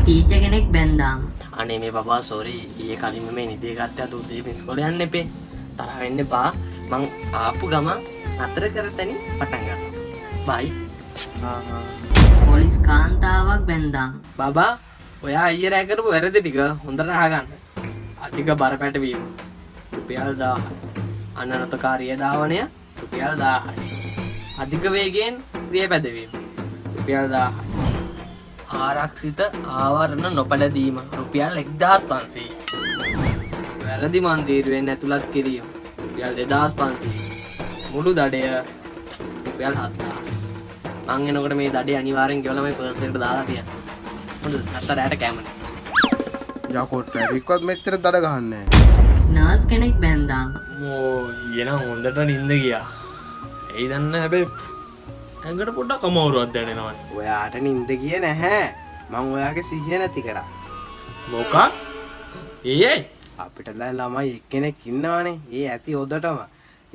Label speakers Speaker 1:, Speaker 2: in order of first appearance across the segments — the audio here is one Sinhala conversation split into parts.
Speaker 1: ටීචර් කෙනෙක් බැන්දාම.
Speaker 2: අනේ මේ බබා සෝරි ඊයේ කලින්ම මේ නිදිය ගත්තා දුද්දී ඉස්කෝලේ යන්න එපේ. තරහ වෙන්න එපා. මං ආපු ගම නතර කරතනින් පටන් ගන්නවා. බයි.
Speaker 1: පොලිස් කාන්තාවක් බැන්දාම.
Speaker 2: බබා ඔයා ඊයේ රැ කරපු වැරදි ටික හොඳට අහගන්න. අධික බර පැටවීම රුපියල් 1000යි. අනනතකාරීය ධාවනය රුපියල් 1000යි. අධික වේගයෙන් ක්‍රියා පැදවීම රුපියල් 1000යි. ආරක්ෂිත ආවරණ නොපැළඳීම රුපියල් 1500යි. වැරදි මන්දිරුවෙන් ඇතුළත් කිරීම රුපියල් 2500යි. මුළු දඩය රුපියල් 7000යි. මං එනකොට මේ දඩේ අනිවාර්යෙන් ගෙවලා මේ පර්ස් එකට දාලා තියන්න. හොඳද? නැත්නම් රැට කැමනේ.
Speaker 3: යකෝ ට්‍රැෆික්වත් මෙච්චර දඩ ගහන්නේ නැහැ.
Speaker 1: නර්ස් කෙනෙක් බැන්දාම.
Speaker 2: මෝ ඊයන හොඳට නිින්ද ගියා. එයි දන්න හැබැයි ඇඟට පොඩ්ඩක් අමාරුවක් දැනෙනවා.
Speaker 3: ඔයාට නිින්ද ගියේ නැහැ. මං ඔයාගේ සිහිය නැති කරා.
Speaker 2: මොකක්? ඊයේ
Speaker 3: අපිට දැන් ළමයි එක්කෙනෙක් ඉන්නවනේ. ඒ ඇති හොදටම.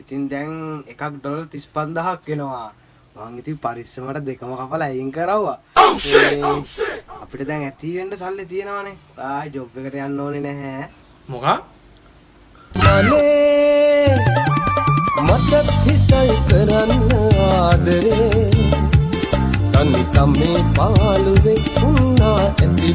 Speaker 3: ඉතින් දැන් එකක් ඩොලර් 35000ක් වෙනවා. මං ඉතින් පරිස්සමට දෙකම කපලා අයින් කරවුවා. අපිට දැන් ඇති වෙන්න සල්ලි තියෙනවනේ. ආයි ජොබ් එකට යන්න ඕනේ නැහැ.
Speaker 2: මොකක්?
Speaker 4: මනේ මට හිතයි කරන්න ආදරේ තනි කමේ පාළුවේ උන්නා ඇති